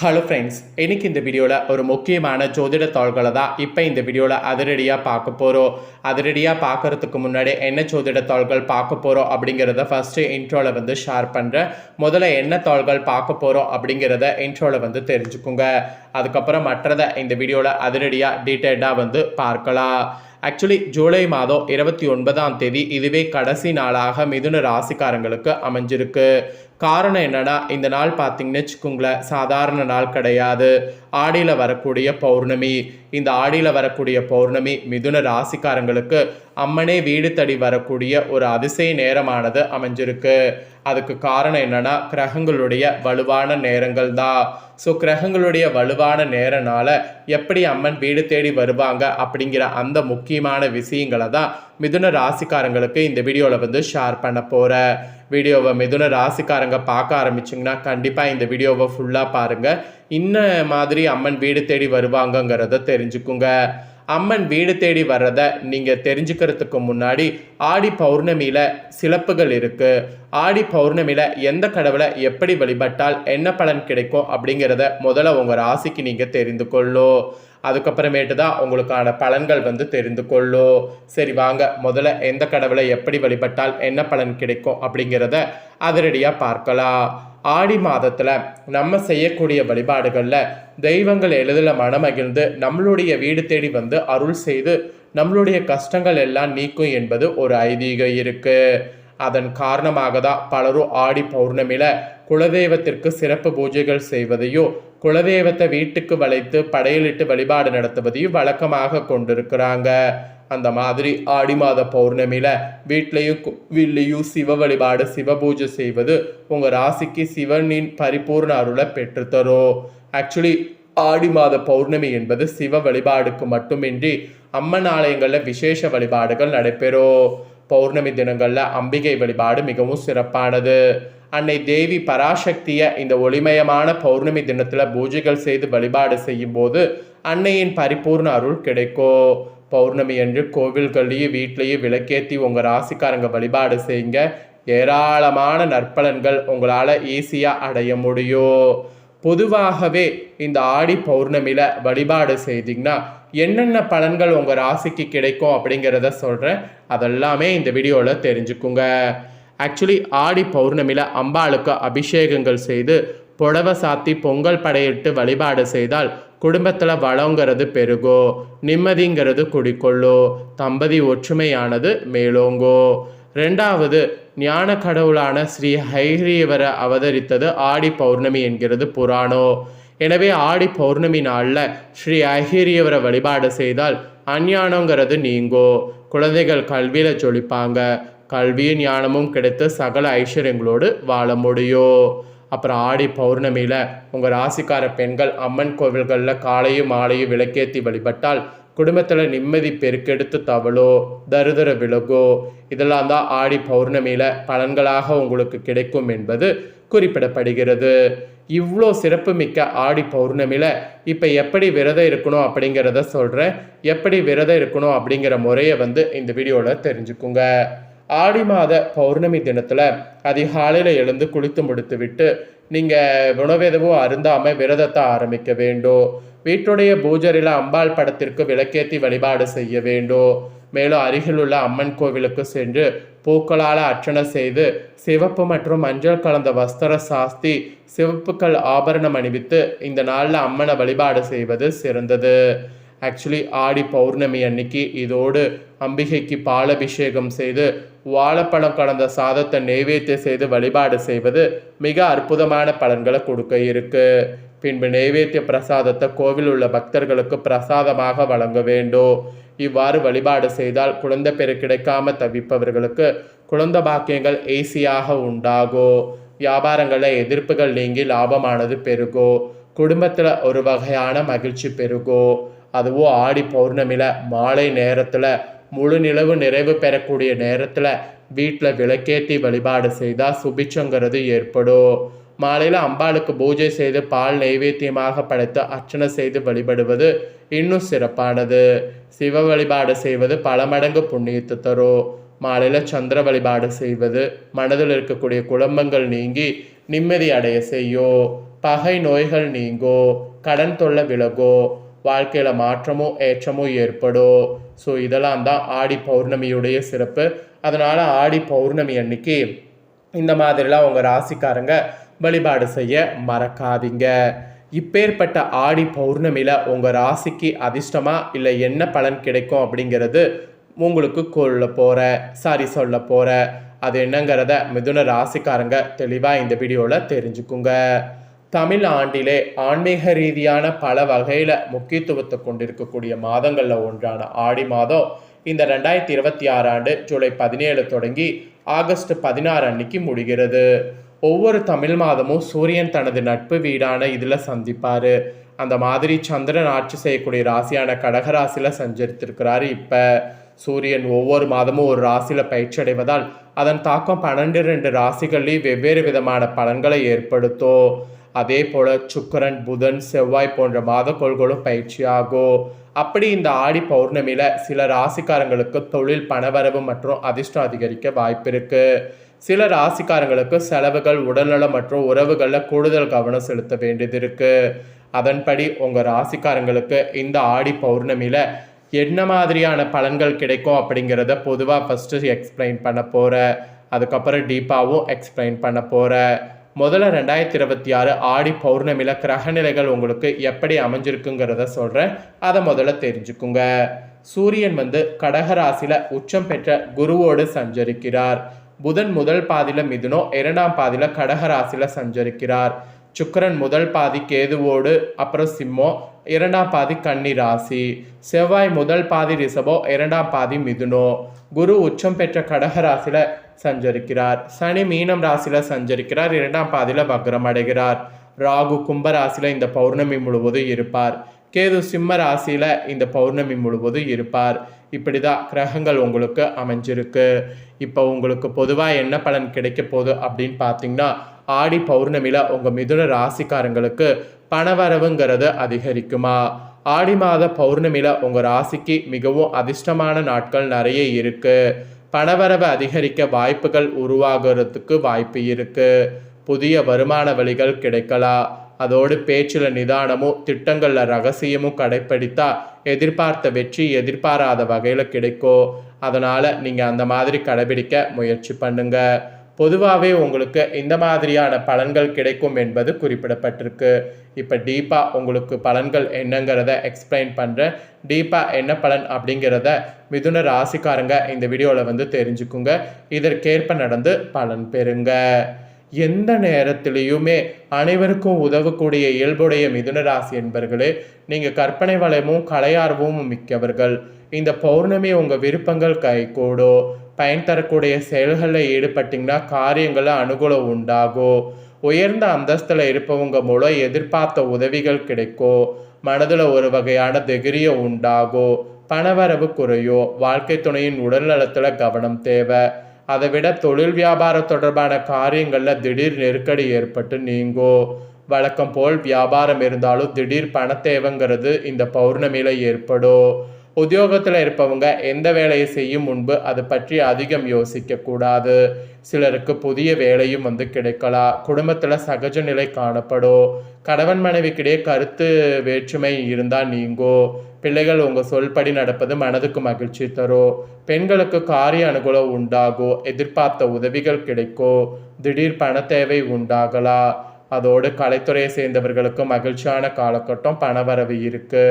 Hello friends, இன்னைக்கு இந்த வீடியோவில் ஒரு முக்கியமான ஜோதிட தாள்களை தான் இப்போ இந்த வீடியோவில் அதிரடியாக பார்க்க போகிறோம். அதிரடியாக பார்க்குறதுக்கு முன்னாடி என்ன ஜோதிட தாள்கள் பார்க்க போகிறோம் அப்படிங்கிறத ஃபஸ்ட்டு இன்ட்ரோவில் ஷேர் பண்ணுறேன். முதல்ல என்ன தாள்கள் பார்க்க போகிறோம் அப்படிங்கிறத இன்ட்ரோவில் தெரிஞ்சுக்குங்க. அதுக்கப்புறம் மற்றதை இந்த வீடியோவில் அதிரடியாக டீட்டெயில்டாக பார்க்கலாம். ஆக்சுவலி ஜூலை மாதம் 29ஆம் தேதி இதுவே கடைசி நாளாக மிதுன ராசிக்காரங்களுக்கு அமைஞ்சிருக்கு. காரணம் என்னன்னா, இந்த நாள் பார்த்தீங்கன்னு வச்சுக்கோங்களேன், சாதாரண நாள் கிடையாது. ஆடியில் வரக்கூடிய பௌர்ணமி. இந்த ஆடியில் வரக்கூடிய பௌர்ணமி மிதுன ராசிக்காரங்களுக்கு அம்மனே வீடு தடி வரக்கூடிய ஒரு அதிசய நேரமானது அமைஞ்சிருக்கு. அதுக்கு காரணம் என்னன்னா, கிரகங்களுடைய வலுவான நேரங்கள் தான். ஸோ கிரகங்களுடைய வலுவான நேரனால எப்படி அம்மன் வீடு தேடி வருவாங்க அப்படிங்கிற அந்த முக்கியமான விஷயங்களை தான் மிதுன ராசிக்காரங்களுக்கு இந்த வீடியோவில் ஷேர் பண்ண போகிறேன். வீடியோவை மிதுன ராசிக்காரங்க பார்க்க ஆரம்பிச்சிங்கன்னா கண்டிப்பாக இந்த வீடியோவை ஃபுல்லாக பாருங்கள். இன்ன மாதிரி அம்மன் வீடு தேடி வருவாங்கங்கிறத தெரிஞ்சுக்குங்க. அம்மன் வீடு தேடி வர்றதை நீங்கள் தெரிஞ்சுக்கிறதுக்கு முன்னாடி ஆடி பௌர்ணமியில் சிறப்புகள் இருக்குது. ஆடி பௌர்ணமியில் எந்த கடவுளை எப்படி வழிபட்டால் என்ன பலன் கிடைக்கும் அப்படிங்கிறத முதல்ல உங்கள் ராசிக்கு நீங்கள் தெரிந்து கொள்ளும். அதுக்கப்புறமேட்டு தான் உங்களுக்கான பலன்கள் தெரிந்து கொள்ளும். சரி வாங்க, முதல்ல எந்த கடவுளை எப்படி வழிபட்டால் என்ன பலன் கிடைக்கும் அப்படிங்கிறத அதிரடியாக பார்க்கலாம். ஆடி மாதத்தில் நம்ம செய்யக்கூடிய வழிபாடுகளில் தெய்வங்கள் எளிதில் மனமகிழ்ந்து நம்மளுடைய வீடு தேடி அருள் செய்து நம்மளுடைய கஷ்டங்கள் எல்லாம் நீக்கும் என்பது ஒரு ஐதீகம் இருக்குது. அதன் காரணமாக தான் பலரும் ஆடி பௌர்ணமியில் குலதெய்வத்திற்கு சிறப்பு பூஜைகள் செய்வதையும் குலதெய்வத்தை வீட்டுக்கு வளைத்து படையலிட்டு வழிபாடு நடத்துவதையும் வழக்கமாக கொண்டிருக்கிறாங்க. அந்த மாதிரி ஆடி மாத பௌர்ணமியில் வீட்லேயும் கோவில்லையும் சிவ வழிபாடு சிவ பூஜை செய்வது உங்கள் ராசிக்கு சிவனின் பரிபூர்ண அருளை பெற்றுத்தரும். ஆக்சுவலி ஆடி மாத பௌர்ணமி என்பது சிவ வழிபாடுக்கு மட்டுமின்றி அம்மன் ஆலயங்களில் விசேஷ வழிபாடுகள் நடைபெறும். பௌர்ணமி தினங்களில் அம்பிகை வழிபாடு மிகவும் சிறப்பானது. அன்னை தேவி பராசக்தியை இந்த ஒளிமயமான பௌர்ணமி தினத்தில் பூஜைகள் செய்து வழிபாடு செய்யும் போது அன்னையின் பரிபூர்ண அருள் கிடைக்கும். பௌர்ணமி அன்று கோவில்கள்லேயும் வீட்லேயும் விளக்கேற்றி உங்கள் ராசிக்காரங்க வழிபாடு செய்யுங்க. ஏராளமான நற்பலன்கள் உங்களால் ஈஸியாக அடைய முடியும். பொதுவாகவே இந்த ஆடி பௌர்ணமியில் வழிபாடு செய்தீங்கன்னா என்னென்ன பலன்கள் உங்கள் ராசிக்கு கிடைக்கும் அப்படிங்கிறத சொல்கிறேன். அதெல்லாமே இந்த வீடியோவில் தெரிஞ்சுக்குங்க. ஆக்சுவலி ஆடி பௌர்ணமியில் அம்பாளுக்கு அபிஷேகங்கள் செய்து புடவை சாத்தி பொங்கல் படையிட்டு வழிபாடு செய்தால் குடும்பத்தில் வளங்கிறது பெருகோ, நிம்மதிங்கிறது குடிக்கொள்ளோ, தம்பதி ஒற்றுமையானது மேலோங்கோ. ரெண்டாவது, ஞான கடவுளான ஸ்ரீ ஹைகிரீவரை அவதரித்தது ஆடி பௌர்ணமி என்கிறது புராணம். எனவே ஆடி பௌர்ணமி நாளில் ஸ்ரீ ஐகிரியவரை வழிபாடு செய்தால் அஞ்ஞானங்கிறது நீங்கோ, குழந்தைகள் கல்வியில் ஜொலிப்பாங்க, கல்வியும் ஞானமும் கிடைத்து சகல ஐஸ்வர்யங்களோடு வாழ முடியும். அப்புறம் ஆடி பௌர்ணமியில் உங்கள் ராசிக்கார பெண்கள் அம்மன் கோவில்களில் காலையும் மாலையும் விளக்கேற்றி வழிபட்டால் குடும்பத்தில் நிம்மதி பெருக்கெடுத்து தவளோ, தருதர விலகோ. இதெல்லாம் தான் ஆடி பௌர்ணமியில் பலன்களாக உங்களுக்கு கிடைக்கும் என்பது குறிப்பிடப்படுகிறது. இவ்வளோ சிறப்பு மிக்க ஆடி பௌர்ணமியில் இப்போ எப்படி விரதம் இருக்கணும் அப்படிங்கிறத சொல்கிறேன். எப்படி விரதம் இருக்கணும் அப்படிங்கிற முறையை இந்த வீடியோவில் தெரிஞ்சுக்குங்க. ஆடி மாத பௌர்ணமி தினத்தில் அதிகாலையில் எழுந்து குளித்து முடித்து விட்டு நீங்கள் உணவெதுவும் அருந்தாமல் விரதத்தை ஆரம்பிக்க வேண்டும். வீட்டுடைய பூஜரில் அம்பாள் படத்திற்கு விளக்கேற்றி வழிபாடு செய்ய வேண்டும். மேலும் அருகிலுள்ள அம்மன் கோவிலுக்கு சென்று பூக்களால் அர்ச்சனை செய்து சிவப்பு மற்றும் மஞ்சள் கலந்த வஸ்திர சாஸ்தி சிவப்புக்கள் ஆபரணம் அணிவித்து இந்த நாளில் அம்மனை வழிபாடு செய்வது சிறந்தது. ஆக்சுவலி ஆடி பௌர்ணமி அன்னைக்கு இதோடு அம்பிகைக்கு பாலபிஷேகம் செய்து வாழைப்பழம் கலந்த சாதத்தை நெய்வேத்தியம் செய்து வழிபாடு செய்வது மிக அற்புதமான பலன்களை கொடுக்க இருக்கு. பின்பு நெய்வேத்திய பிரசாதத்தை கோவில் உள்ள பக்தர்களுக்கு பிரசாதமாக வழங்க வேண்டும். இவ்வாறு வழிபாடு செய்தால் குழந்தை பெரு கிடைக்காம தவிப்பவர்களுக்கு குழந்தை பாக்கியங்கள் ஈஸியாக உண்டாகும். வியாபாரங்களில் எதிர்ப்புகள் நீங்கி லாபமானது பெருகும். குடும்பத்தில் ஒரு வகையான மகிழ்ச்சி பெருகும். அதுவும் ஆடி பௌர்ணமியில் மாலை நேரத்தில் முழு நிலவு நிறைவு பெறக்கூடிய நேரத்தில் வீட்டில் விளக்கேற்றி வழிபாடு செய்தால் சுபிச்சங்கிறது ஏற்படும். மாலையில் அம்பாளுக்கு பூஜை செய்து பால் நைவேத்தியமாக படைத்து அர்ச்சனை செய்து வழிபடுவது இன்னும் சிறப்பானது. சிவ வழிபாடு செய்வது பல மடங்கு புண்ணியத்தை தரும். மாலையில் சந்திர வழிபாடு செய்வது மனதில் இருக்கக்கூடிய குழப்பங்கள் நீங்கி நிம்மதி அடைய செய்யும். பகை நோய்கள் நீங்கோ, கடன் தொல்லை விலகோ, வாழ்க்கையில் மாற்றமும் ஏற்றமும் ஏற்படும். ஸோ இதெல்லாம் தான் ஆடி பௌர்ணமியுடைய சிறப்பு. அதனால் ஆடி பௌர்ணமி அன்னைக்கு இந்த மாதிரிலாம் உங்கள் ராசிக்காரங்க வழிபாடு செய்ய மறக்காதீங்க. இப்பேற்பட்ட ஆடி பௌர்ணமியில் உங்கள் ராசிக்கு அதிர்ஷ்டமாக இல்லை என்ன பலன் கிடைக்கும் அப்படிங்கிறது உங்களுக்கு சொல்ல போகிற அது என்னங்கிறத மிதுன ராசிக்காரங்க தெளிவாக இந்த வீடியோவில் தெரிஞ்சுக்குங்க. தமிழ் ஆண்டிலே ஆன்மீக ரீதியான பல வகையில் முக்கியத்துவத்தை கொண்டிருக்கக்கூடிய மாதங்களில் ஒன்றான ஆடி மாதம் இந்த 2026 ஆண்டு ஜூலை 17 தொடங்கி ஆகஸ்ட் 16 அன்னைக்கு முடிகிறது. ஒவ்வொரு தமிழ் மாதமும் சூரியன் தனது நட்பு வீடான இதில் சந்திப்பார். அந்த மாதிரி சந்திரன் ஆட்சி செய்யக்கூடிய ராசியான கடகராசியில் சஞ்சரித்திருக்கிறாரு. இப்போ சூரியன் ஒவ்வொரு மாதமும் ஒரு ராசியில் பயிற்சியடைவதால் அதன் தாக்கம் 12 ராசிகள்லேயும் வெவ்வேறு விதமான பலன்களை ஏற்படுத்தும். அதே போல் சுக்கிரன், புதன், செவ்வாய் போன்ற மாதக்கோள்களும் பயிற்சியாகும். அப்படி இந்த ஆடி பௌர்ணமியில் சில ராசிக்காரங்களுக்கு தொழில் பணவரவு மற்றும் அதிர்ஷ்டம் அதிகரிக்க வாய்ப்பு இருக்கு. சில ராசிக்காரங்களுக்கு செலவுகள், உடல்நலம் மற்றும் உறவுகளில் கூடுதல் கவனம் செலுத்த வேண்டியது இருக்கு. அதன்படி உங்கள் ராசிக்காரங்களுக்கு இந்த ஆடி பௌர்ணமியில் என்ன மாதிரியான பலன்கள் கிடைக்கும் அப்படிங்கிறத பொதுவாக ஃபஸ்ட்டு எக்ஸ்பிளைன் பண்ண போகிறேன். அதுக்கப்புறம் டீப்பாகவும் எக்ஸ்பிளைன் பண்ண போகிறேன். முதல்ல 2026 ஆடி பௌர்ணமியில் கிரகநிலைகள் உங்களுக்கு எப்படி அமைஞ்சிருக்குங்கிறத சொல்கிறேன். அதை முதல்ல தெரிஞ்சுக்குங்க. சூரியன் கடகராசியில் உச்சம் பெற்ற குருவோடு சஞ்சரிக்கிறார். புதன் முதல் பாதியில் மிதுனம், இரண்டாம் பாதியில் கடகராசியில் சஞ்சரிக்கிறார். சுக்கிரன் முதல் பாதி கேதுவோடு, அப்புறம் சிம்மம், இரண்டாம் பாதி கன்னி ராசி. செவ்வாய் முதல் பாதி ரிஷபம், இரண்டாம் பாதி மிதுனோ. குரு உச்சம் பெற்ற கடகராசியில் சஞ்சரிக்கிறார். சனி மீனம் ராசியில் சஞ்சரிக்கிறார். இரண்டாம் பாதியில் வக்ரம் அடைகிறார். ராகு கும்ப ராசியில் இந்த பௌர்ணமி முழுவதும் இருப்பார். கேது சிம்ம ராசியில் இந்த பௌர்ணமி முழுவதும் இருப்பார். இப்படி தான் கிரகங்கள் உங்களுக்கு அமைஞ்சிருக்கு. இப்போ உங்களுக்கு பொதுவாக என்ன பலன் கிடைக்க போகுது அப்படின்னு பார்த்தீங்கன்னா, ஆடி பௌர்ணமியில் உங்கள் மிதுன ராசிக்காரங்களுக்கு பணவரவுங்கிறது அதிகரிக்குமா? ஆடி மாத பௌர்ணமியில் உங்கள் ராசிக்கு மிகவும் அதிர்ஷ்டமான நாட்கள் நிறைய இருக்குது. பணவரவு அதிகரிக்க வாய்ப்புகள் உருவாகிறதுக்கு வாய்ப்பு இருக்குது. புதிய வருமான வழிகள் கிடைக்கலாம். அதோடு பேச்சில் நிதானமும் திட்டங்களில் ரகசியமும் கடைப்பிடித்தா எதிர்பார்த்த வெற்றி எதிர்பாராத வகையில் கிடைக்கும். அதனால் நீங்கள் அந்த மாதிரி கடைபிடிக்க முயற்சி பண்ணுங்க. பொதுவாகவே உங்களுக்கு இந்த மாதிரியான பலன்கள் கிடைக்கும் என்பது குறிப்பிடப்பட்டிருக்கு. இப்போ டீப்பாக உங்களுக்கு பலன்கள் என்னங்கிறத எக்ஸ்பிளைன் பண்ணுறேன். டீப்பாக என்ன பலன் அப்படிங்கிறத மிதுன ராசிக்காரங்க இந்த வீடியோவில் தெரிஞ்சுக்குங்க. இதற்கேற்ப நடந்து பலன் பெறுங்க. எந்த நேரத்திலையுமே அனைவருக்கும் உதவக்கூடிய இயல்புடைய மிதுன ராசி என்பர்களே, நீங்கள் கற்பனை வளமும் கலையார்வமும் மிக்கவர்கள். இந்த பௌர்ணமி உங்கள் விருப்பங்கள் கைகூடும். பயன் தரக்கூடிய செயல்களில் ஈடுபட்டிங்கன்னா காரியங்களில் அனுகூலம் உண்டாகும். உயர்ந்த அந்தஸ்தில் இருப்பவங்க மூலம் எதிர்பார்த்த உதவிகள் கிடைக்கும். மனதில் ஒரு வகையான தைரியம் உண்டாகும். பணவரவு குறையும். வாழ்க்கை துணையின் உடல்நலத்தில் கவனம் தேவை. அதை விட தொழில் வியாபாரம் தொடர்பான காரியங்களில் திடீர் நெருக்கடி ஏற்பட்டு நீங்கும். வழக்கம் போல் வியாபாரம் இருந்தாலும் திடீர் பண தேவைங்கிறது இந்த பௌர்ணமியில் ஏற்படும். உத்தியோகத்தில் இருப்பவங்க எந்த வேலையை செய்யும் முன்பு அது பற்றி அதிகம் யோசிக்கக்கூடாது. சிலருக்கு புதிய வேலையும் கிடைக்கலாம். குடும்பத்தில் சகஜ நிலை காணப்படும். கணவன் மனைவிக்கிடையே கருத்து வேற்றுமை இருந்தால் நீங்கும். பிள்ளைகள் உங்கள் சொல்படி நடப்பது மனதுக்கு மகிழ்ச்சி தரும். பெண்களுக்கு காரிய அனுகூலம் உண்டாகும். எதிர்பார்த்த உதவிகள் கிடைக்கும். திடீர் பண தேவை உண்டாகலாம். அதோடு கலைத்துறையை சேர்ந்தவர்களுக்கு மகிழ்ச்சியான காலகட்டம், பணவரவு இருக்கு.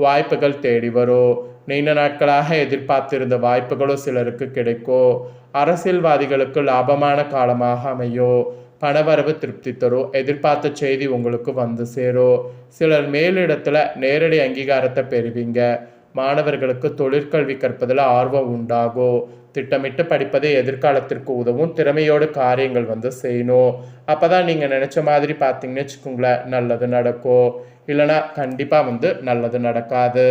வாய்ப்புகள் தேடி வரும். நீண்ட நாட்களாக எதிர்பார்த்திருந்த வாய்ப்புகளும் சிலருக்கு கிடைக்கும். அரசியல்வாதிகளுக்கு லாபமான காலமாக அமையும். பணவரவு திருப்தி தரும். எதிர்பார்த்த செய்தி உங்களுக்கு சேரும். சிலர் மேலிடத்துல நேரடி அங்கீகாரத்தை பெறுவீங்க. மாணவர்களுக்கு தொழிற்கல்வி கற்பதில் ஆர்வம் உண்டாகும். திட்டமிட்டு படிப்பது எதிர்காலத்திற்கு உதவும். திறமையோடு காரியங்கள் செய்யணும். அப்போ தான் நீங்கள் நினச்ச மாதிரி பார்த்தீங்கன்னு வச்சுக்கோங்களேன், நல்லது நடக்கும். இல்லைனா கண்டிப்பாக நல்லது நடக்காது.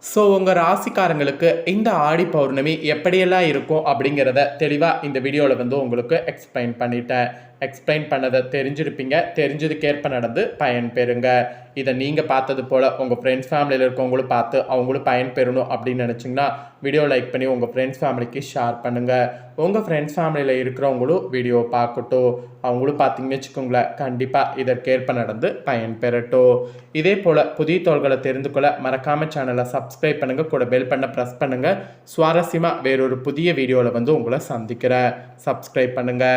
ஸோ உங்கள் ராசிக்காரங்களுக்கு இந்த ஆடி பௌர்ணமி எப்படியெல்லாம் இருக்கும் அப்படிங்கிறத தெளிவாக இந்த வீடியோவில் உங்களுக்கு எக்ஸ்பிளைன் பண்ணிட்டேன். எக்ஸ்பிளைன் பண்ணதை தெரிஞ்சிருப்பீங்க. தெரிஞ்சதுக்கேற்ப நடந்து பயன் பெறுங்க. இதை நீங்கள் பார்த்தது போல் உங்கள் ஃப்ரெண்ட்ஸ் ஃபேமிலியில் இருக்கவங்களும் பார்த்து அவங்களும் பயன் பெறணும் அப்படின்னு நினச்சிங்கன்னா வீடியோ லைக் பண்ணி உங்கள் ஃப்ரெண்ட்ஸ் ஃபேமிலிக்கு ஷேர் பண்ணுங்கள். உங்கள் ஃப்ரெண்ட்ஸ் ஃபேமிலியில் இருக்கிறவங்களும் வீடியோ பார்க்கட்டும். அவங்களும் பார்த்தீங்கன்னு வச்சுக்கோங்களேன், கண்டிப்பாக இதற்கேற்ப நடந்து பயன் பெறட்டும். இதே போல் புதிய தகவல்களை தெரிந்து கொள்ள மறக்காமல் சேனலை சப்ஸ்கிரைப் பண்ணுங்கள், கூட பெல் பண்ண ப்ரெஸ் பண்ணுங்கள். சுவாரஸ்யமாக வேறொரு புதிய வீடியோவில் வந்து உங்களை சந்திக்கிறேன். சப்ஸ்கிரைப் பண்ணுங்கள்.